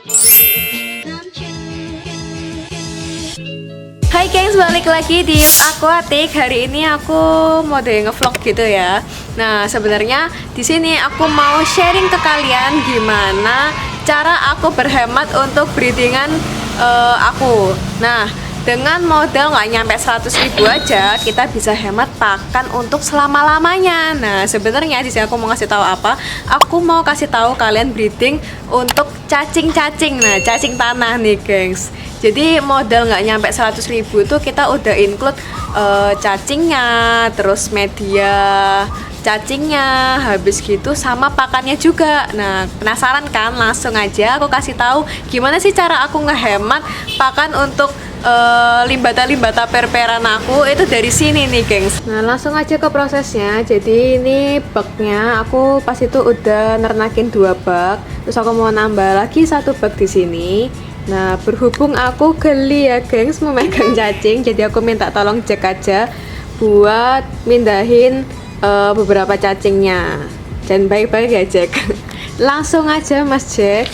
Hai gengs, balik lagi di aku Atik. Hari ini aku mau ngevlog gitu ya. Nah, sebenarnya di sini aku mau sharing ke kalian gimana cara aku berhemat untuk breedingan aku. Nah, dengan modal nggak nyampe 100.000 aja, kita bisa hemat pakan untuk selama-lamanya. Nah, sebenarnya di sini aku mau kasih tahu apa? Aku mau kasih tahu kalian breeding untuk cacing-cacing. Nah, cacing tanah nih, gengs. Jadi modal nggak nyampe 100.000 tuh kita udah include cacingnya, terus media cacingnya, habis gitu sama pakannya juga. Nah, penasaran kan? Langsung aja aku kasih tahu gimana sih cara aku ngehemat pakan untuk limbata-limbata perperan aku itu dari sini nih, gengs. Nah, langsung aja ke prosesnya. Jadi ini baknya aku pas itu udah nernakin 2 bak, terus aku mau nambah lagi 1 bak di sini. Nah, berhubung aku geli ya, gengs, memegang cacing, jadi aku minta tolong Jack aja buat mindahin beberapa cacingnya. Dan baik-baik ya, Jack. Langsung aja, Mas Jack.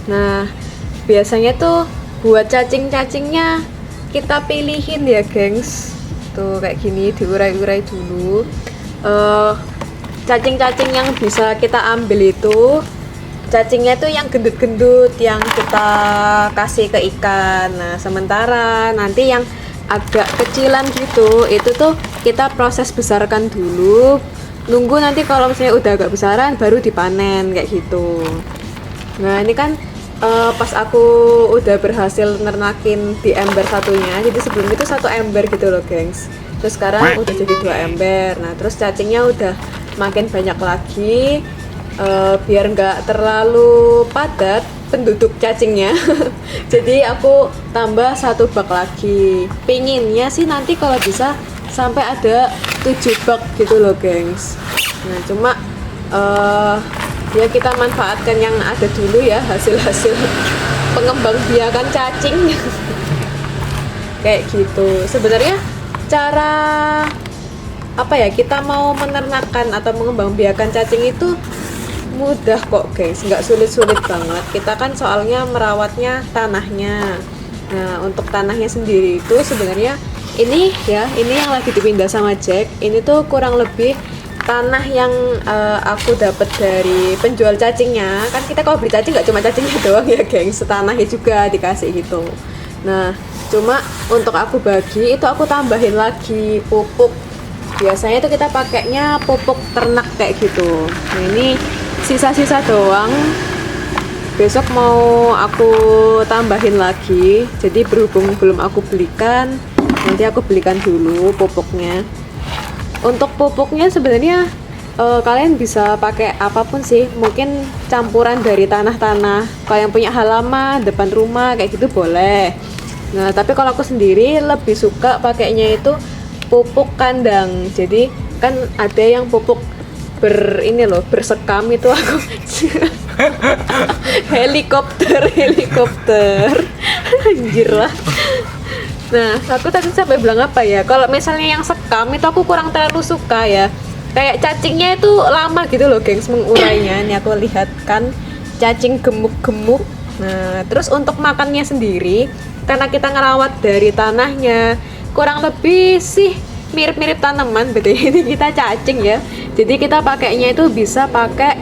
Nah, biasanya tuh buat cacing-cacingnya kita pilihin ya, gengs. Tuh kayak gini, diurai-urai dulu. Cacing-cacing yang bisa kita ambil itu cacingnya tuh yang gendut-gendut yang kita kasih ke ikan. Nah, sementara nanti yang agak kecilan gitu, itu tuh kita proses besarkan dulu. Nunggu nanti kalau misalnya udah agak besaran baru dipanen kayak gitu. Nah, ini kan pas aku udah berhasil nernakin di ember satunya. Jadi sebelum itu 1 ember gitu loh, gengs. Terus sekarang udah jadi 2 ember. Nah, terus cacingnya udah makin banyak lagi. Biar nggak terlalu padat penduduk cacingnya. Jadi aku tambah 1 bak lagi. Pinginnya sih nanti kalau bisa sampai ada 7 bak gitu loh, gengs. Nah, cuma ya kita manfaatkan yang ada dulu ya, hasil-hasil pengembang biakan cacing. Kayak gitu. Sebenarnya cara apa ya, kita mau menernakan atau mengembang biakan cacing itu mudah kok, guys, nggak sulit-sulit banget. Kita kan soalnya merawatnya tanahnya. Nah, untuk tanahnya sendiri itu sebenarnya ini ya, ini yang lagi dipindah sama Jack. Ini tuh kurang lebih tanah yang aku dapat dari penjual cacingnya. Kan kita kalau beli cacing nggak cuma cacingnya doang ya, gengs, tanahnya juga dikasih gitu. Nah, cuma untuk aku bagi itu aku tambahin lagi pupuk. Biasanya itu kita pakainya pupuk ternak kayak gitu. Nah, ini sisa-sisa doang, besok mau aku tambahin lagi. Jadi berhubung belum aku belikan, nanti aku belikan dulu pupuknya. Untuk pupuknya sebenarnya kalian bisa pakai apapun sih, mungkin campuran dari tanah-tanah. Kalau yang punya halaman depan rumah kayak gitu boleh. Nah, tapi kalau aku sendiri lebih suka pakainya itu pupuk kandang. Jadi kan ada yang pupuk ini loh, bersekam itu aku. helikopter anjir lah. Nah, aku tadi sampai bilang apa ya, kalau misalnya yang sekam itu aku kurang terlalu suka ya, kayak cacingnya itu lama gitu loh, gengs, mengurainya. Ini aku lihat kan cacing gemuk-gemuk. Nah, terus untuk makannya sendiri, karena kita ngerawat dari tanahnya, kurang lebih sih mirip-mirip tanaman, betul. Ini kita cacing ya, jadi kita pakainya itu bisa pakai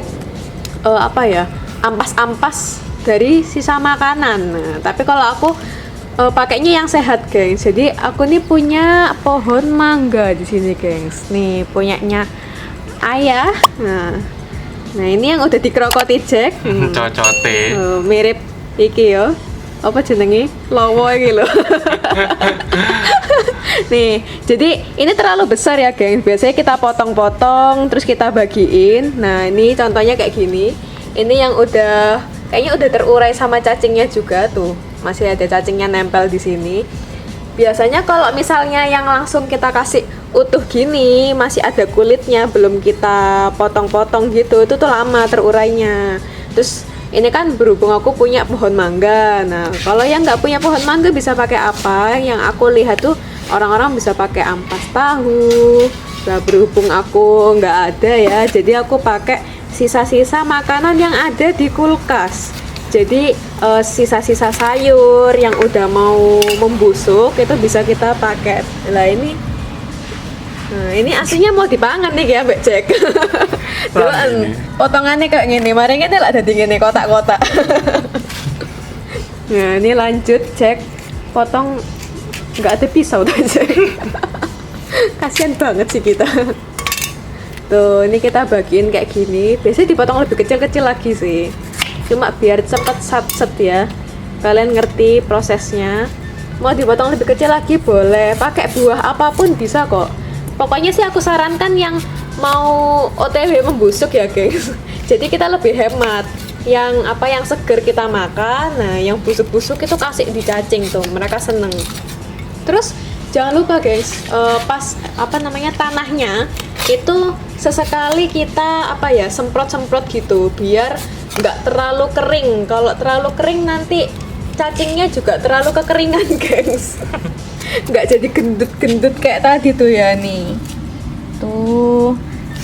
apa ya, ampas-ampas dari sisa makanan. Nah, tapi kalau aku pakainya yang sehat, gengs. Jadi aku nih punya pohon mangga di sini, gengs. Nih punyanya ayah. Nah ini yang udah dikrokoti Jack. Cocote. Mirip iki yo. Apa jenenge? Lowo iki lho. Nih, jadi ini terlalu besar ya, geng. Biasanya kita potong-potong terus kita bagiin. Nah, ini contohnya kayak gini. Ini yang udah kayaknya udah terurai sama cacingnya juga tuh. Masih ada cacingnya nempel di sini. Biasanya kalau misalnya yang langsung kita kasih utuh gini, masih ada kulitnya, belum kita potong-potong gitu, itu tuh lama terurainya. Terus ini kan berhubung aku punya pohon mangga. Nah, kalau yang nggak punya pohon mangga bisa pakai apa? Yang aku lihat tuh orang-orang bisa pakai ampas tahu. Nah, berhubung aku nggak ada ya, jadi aku pakai sisa-sisa makanan yang ada di kulkas. Jadi sisa-sisa sayur yang udah mau membusuk itu bisa kita pakai. Nah ini aslinya mau dipangan nih ya Mbak Jack. Dulu potongannya kayak gini, mari kita lah ada gini kotak-kotak. Nah ini lanjut Jack, potong nggak ada pisau tuh Jack. Kasian banget sih kita. Tuh ini kita bagiin kayak gini, biasanya dipotong lebih kecil-kecil lagi sih. Cuma biar cepet sat-set ya, kalian ngerti prosesnya. Mau dipotong lebih kecil lagi boleh, pakai buah apapun bisa kok. Pokoknya sih aku sarankan yang mau OTW membusuk ya guys. Jadi kita lebih hemat. Yang seger kita makan, nah yang busuk-busuk itu kasih di cacing tuh, mereka seneng. Terus jangan lupa guys, pas tanahnya itu sesekali kita semprot-semprot gitu biar nggak terlalu kering. Kalau terlalu kering nanti cacingnya juga terlalu kekeringan guys. Nggak jadi gendut-gendut kayak tadi tuh ya nih. Tuh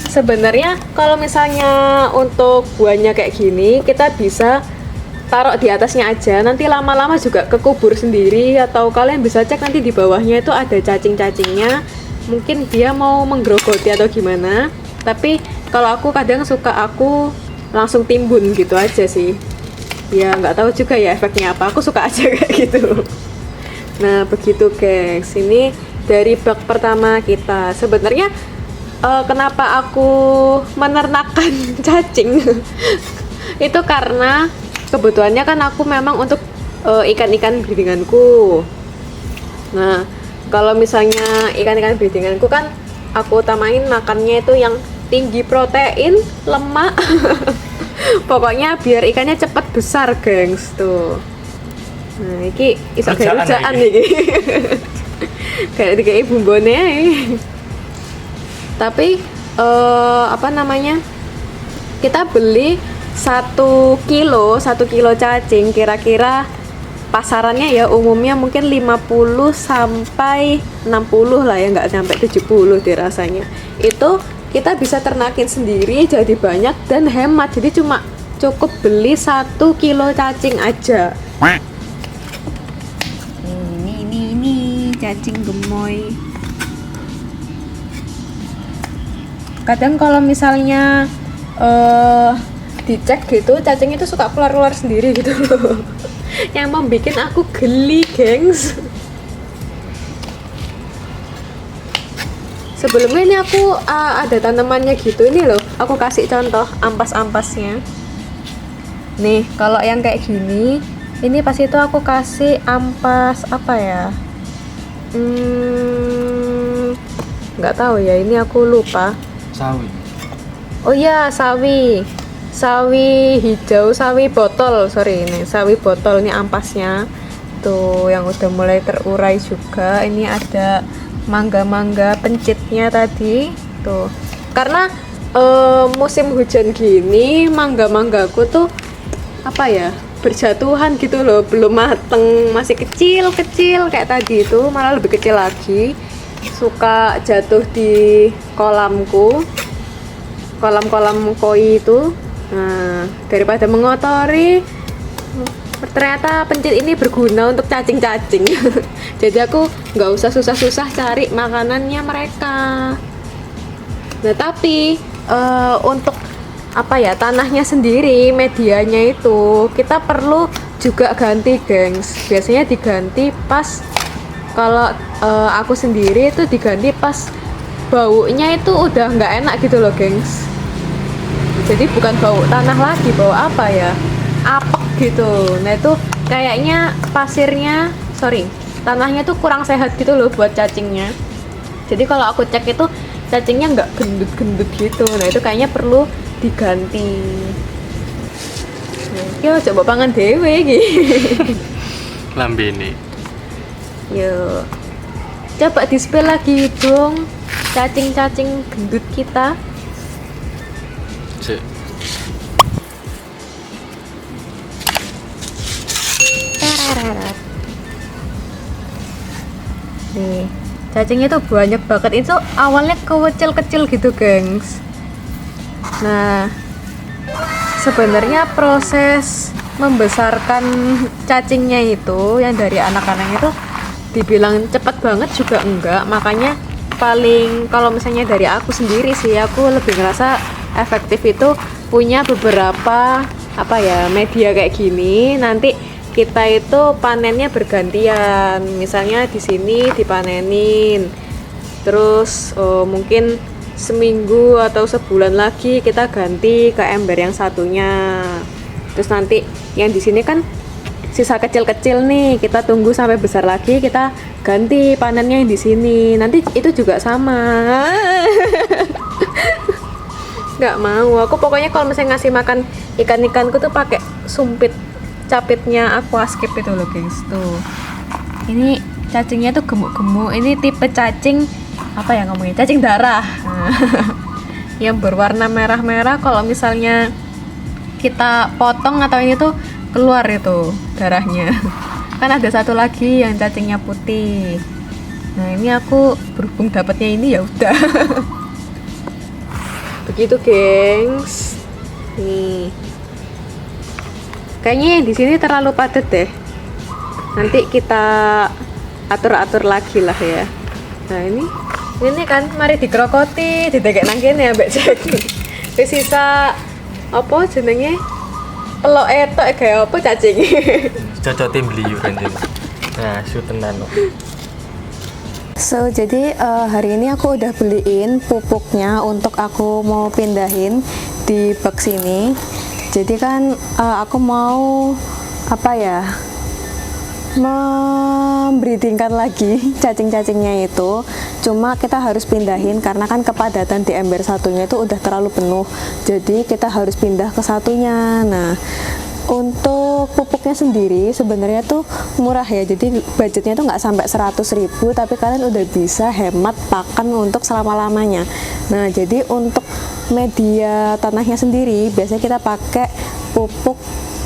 sebenarnya kalau misalnya untuk buahnya kayak gini kita bisa taruh di atasnya aja, nanti lama-lama juga kekubur sendiri. Atau kalian bisa cek nanti di bawahnya itu ada cacing-cacingnya, mungkin dia mau menggerogoti atau gimana. Tapi kalau aku kadang suka aku langsung timbun gitu aja sih, ya nggak tahu juga ya efeknya apa, aku suka aja kayak gitu. Nah begitu guys, ini dari bak pertama kita. Sebenarnya kenapa aku menernakkan cacing itu karena kebutuhannya kan aku memang untuk ikan-ikan breedinganku. Nah kalau misalnya ikan-ikan breedinganku kan aku utamain makannya itu yang tinggi protein, lemak. Pokoknya biar ikannya cepat besar gengs tuh. Nah ini iso kayak rujaan nih. Kayak bumbone. Tapi kita beli 1 kilo cacing, kira-kira pasarannya ya umumnya mungkin 50 sampai 60 lah ya, nggak sampai 70 deh rasanya. Itu kita bisa ternakin sendiri jadi banyak dan hemat, jadi cuma cukup beli 1 kilo cacing aja. Ini cacing gemoy. Kadang kalau misalnya dicek gitu cacing itu suka keluar-keluar sendiri gitu loh. Yang membuat aku geli gengs. Sebelumnya ini aku ada tanamannya gitu, ini loh aku kasih contoh ampas-ampasnya nih. Kalau yang kayak gini, ini pas itu aku kasih ampas apa ya, nggak tahu ya, ini aku lupa. Sawi. Oh iya, sawi hijau, sawi botol, ini sawi botol. Ini ampasnya tuh yang udah mulai terurai juga. Ini ada mangga-mangga pencitnya tadi tuh, karena musim hujan gini mangga-manggaku tuh berjatuhan gitu loh, belum mateng, masih kecil-kecil kayak tadi itu, malah lebih kecil lagi, suka jatuh di kolam koi itu. Nah daripada mengotori, ternyata pencit ini berguna untuk cacing-cacing. Jadi aku nggak usah susah-susah cari makanannya mereka. Nah tapi untuk tanahnya sendiri, medianya itu kita perlu juga ganti gengs. Biasanya diganti pas, kalau aku sendiri itu diganti pas baunya itu udah nggak enak gitu loh gengs. Jadi bukan bau tanah lagi, bau apek gitu. Nah itu kayaknya tanahnya tuh kurang sehat gitu loh buat cacingnya. Jadi kalau aku cek itu cacingnya nggak gendut-gendut gitu. Nah itu kayaknya perlu diganti. Nah, yo coba pangan dewe gitu. Lambene. Yo coba display lagi dong cacing-cacing gendut kita. Cek. Nih, cacingnya tuh banyak banget. Itu awalnya kecil-kecil gitu, gengs. Nah, sebenarnya proses membesarkan cacingnya itu yang dari anak-anak itu dibilang cepet banget juga enggak. Makanya paling kalau misalnya dari aku sendiri sih, aku lebih ngerasa efektif itu punya beberapa media kayak gini. Nanti kita itu panennya bergantian, misalnya di sini dipanenin, terus mungkin seminggu atau sebulan lagi kita ganti ke ember yang satunya. Terus nanti yang di sini kan sisa kecil-kecil nih, kita tunggu sampai besar lagi, kita ganti panennya yang di sini. Nanti itu juga sama. Nggak mau, aku pokoknya kalau misalnya ngasih makan ikan-ikanku tuh pakai sumpit capitnya aquascape itu loh guys. Tuh, ini cacingnya tuh gemuk-gemuk. Ini tipe cacing apa ya ngomongnya, cacing darah. Yang berwarna merah-merah. Kalau misalnya kita potong atau ini tuh keluar itu darahnya. Kan ada satu lagi yang cacingnya putih. Nah ini aku berhubung dapatnya ini ya udah. Begitu gengs. Nih, kayaknya yang di sini terlalu padat deh. Nanti kita atur-atur lagi lah ya. Nah ini kan mari dikrokoti, didekek nang kene ambek cacing. Wis sisa apa jenenge? Pelok etok kayak apa cacing. Cocote beli kan jadi. Nah, su tenan kok. So, jadi hari ini aku udah beliin pupuknya untuk aku mau pindahin di box ini. Jadi kan aku mau membreedingkan lagi cacing-cacingnya itu. Cuma kita harus pindahin karena kan kepadatan di ember satunya itu udah terlalu penuh. Jadi kita harus pindah ke satunya. Nah, untuk pupuknya sendiri sebenarnya tuh murah ya, jadi budgetnya tuh nggak sampai 100.000, tapi kalian udah bisa hemat pakan untuk selama-lamanya. Nah jadi untuk media tanahnya sendiri biasanya kita pakai pupuk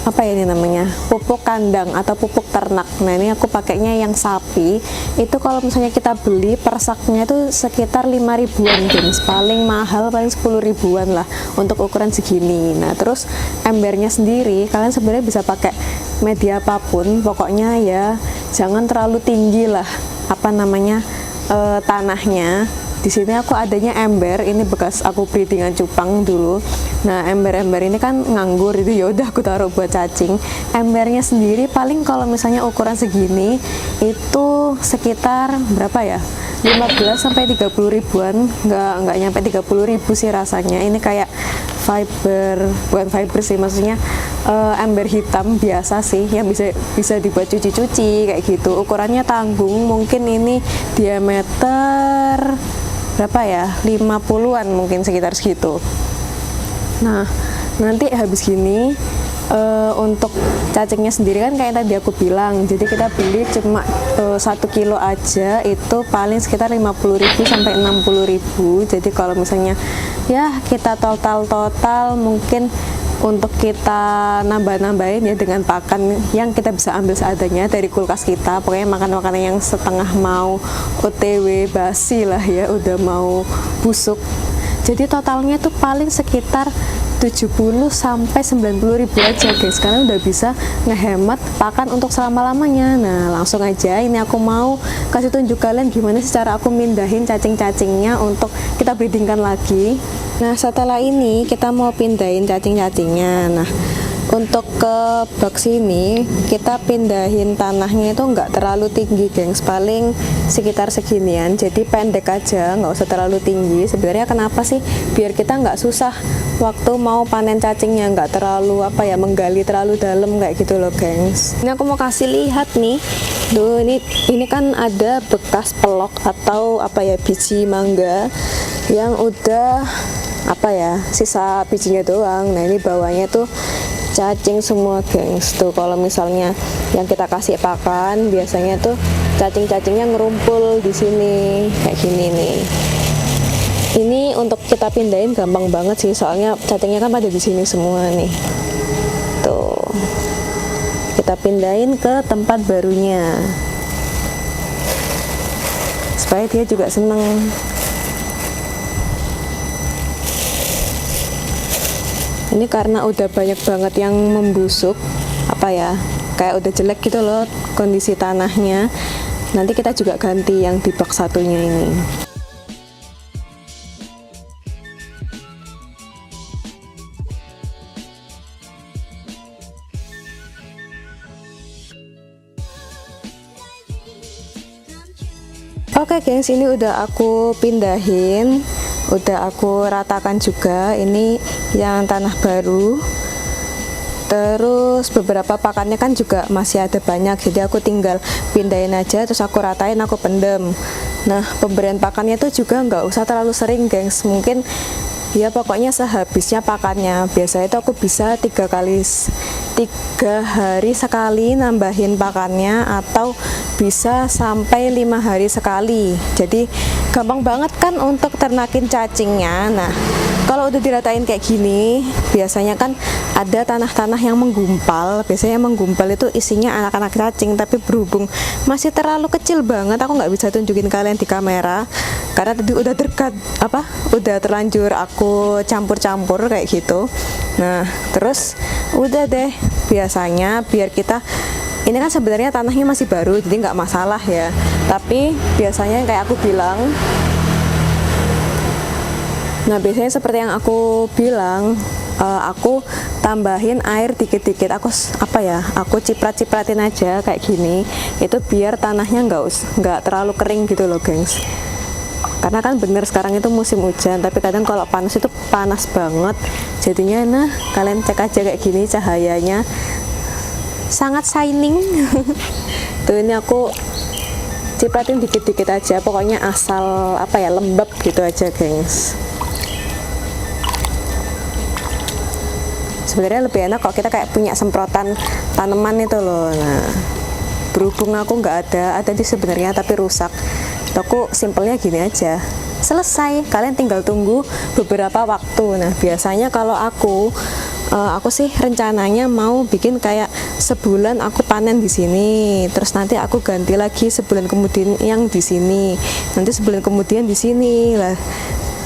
pupuk kandang atau pupuk ternak. Nah ini aku pakainya yang sapi. Itu kalau misalnya kita beli per saknya itu sekitar 5.000-an guys, paling mahal paling 10.000-an lah untuk ukuran segini. Nah terus embernya sendiri kalian sebenarnya bisa pakai media apapun, pokoknya ya jangan terlalu tinggi lah tanahnya. Di sini aku adanya ember, ini bekas aku breedingan cupang dulu. Nah ember-ember ini kan nganggur, itu ya udah aku taruh buat cacing. Embernya sendiri paling kalau misalnya ukuran segini itu sekitar berapa ya, 15 sampai 30 ribuan, nggak nyampe 30.000 sih rasanya. Ini kayak bukan fiber sih, maksudnya ember hitam biasa sih yang bisa dibuat cuci-cuci kayak gitu. Ukurannya tanggung, mungkin ini diameter berapa ya, 50-an mungkin, sekitar segitu. Nah nanti habis gini untuk cacingnya sendiri kan kayak tadi aku bilang, jadi kita beli cuma 1 kilo aja itu paling sekitar 50.000 sampai 60.000. Jadi kalau misalnya ya kita total mungkin untuk kita nambah-nambahin ya dengan pakan yang kita bisa ambil seadanya dari kulkas kita. Pokoknya makan makanan yang setengah mau OTW basi lah ya, udah mau busuk. Jadi totalnya tuh paling sekitar 70 sampai 90.000 aja guys. Kalian udah bisa ngehemat pakan untuk selama-lamanya. Nah langsung aja ini aku mau kasih tunjuk kalian gimana sih cara aku mindahin cacing-cacingnya untuk kita breedingkan lagi. Nah setelah ini kita mau pindahin cacing-cacingnya. Nah untuk ke box ini kita pindahin tanahnya itu nggak terlalu tinggi gengs, paling sekitar seginian, jadi pendek aja, nggak usah terlalu tinggi. Sebenarnya kenapa sih, biar kita nggak susah waktu mau panen cacingnya, nggak terlalu menggali terlalu dalam kayak gitu loh gengs. Ini aku mau kasih lihat nih, tuh ini kan ada bekas pelok atau biji mangga yang udah sisa bijinya doang. Nah ini bawahnya tuh cacing semua gengs. Tuh kalau misalnya yang kita kasih pakan biasanya tuh cacing-cacingnya ngerumpul di sini kayak gini nih. Ini untuk kita pindahin gampang banget sih, soalnya cacingnya kan pada di sini semua nih. Tuh kita pindahin ke tempat barunya supaya dia juga seneng. Ini karena udah banyak banget yang membusuk, apa ya, kayak udah jelek gitu loh kondisi tanahnya. Nanti kita juga ganti yang di box satunya ini. Oke gengs, ini udah aku pindahin, udah aku ratakan juga. Ini yang tanah baru. Terus beberapa pakannya kan juga masih ada banyak, jadi aku tinggal pindahin aja, terus aku ratain, aku pendem. Nah, pemberian pakannya tuh juga nggak usah terlalu sering gengs, mungkin ya pokoknya sehabisnya pakannya. Biasanya itu aku bisa 3 hari sekali nambahin pakannya, atau bisa sampai 5 hari sekali. Jadi gampang banget kan untuk ternakin cacingnya. Nah, kalau udah diratain kayak gini, biasanya kan ada tanah-tanah yang menggumpal. Biasanya yang menggumpal itu isinya anak-anak cacing, tapi berhubung masih terlalu kecil banget, aku nggak bisa tunjukin kalian di kamera karena tadi udah udah terlanjur aku campur-campur kayak gitu. Nah, terus udah deh, biasanya biar kita, ini kan sebenarnya tanahnya masih baru, jadi nggak masalah ya. Tapi biasanya kayak aku bilang, nah biasanya seperti yang aku bilang, aku tambahin air dikit-dikit. Aku ciprat-cipratin aja kayak gini. Itu biar tanahnya nggak terlalu kering gitu loh, gengs. Karena kan bener sekarang itu musim hujan, tapi kadang kalau panas itu panas banget. Jadinya nah, kalian cek aja kayak gini, cahayanya sangat shining. Tuh, ini aku cipratin dikit-dikit aja, pokoknya asal lembab gitu aja, gengs. Sebenarnya lebih enak kalau kita kayak punya semprotan tanaman itu loh. Nah, berhubung aku nggak ada di sebenarnya tapi rusak, aku simpelnya gini aja, selesai. Kalian tinggal tunggu beberapa waktu. Nah, biasanya kalau aku sih rencananya mau bikin kayak sebulan aku panen di sini, terus nanti aku ganti lagi sebulan kemudian yang di sini, nanti sebulan kemudian di sini lah.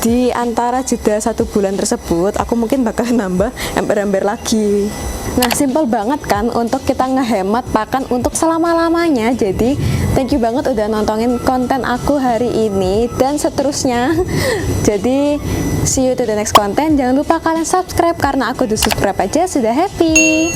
Di antara jeda 1 bulan tersebut, aku mungkin bakal nambah ember-ember lagi. Nah, simple banget kan untuk kita ngehemat pakan untuk selama-lamanya. Jadi, thank you banget udah nontonin konten aku hari ini dan seterusnya. Jadi, see you to the next content. Jangan lupa kalian subscribe, karena aku udah subscribe aja sudah happy.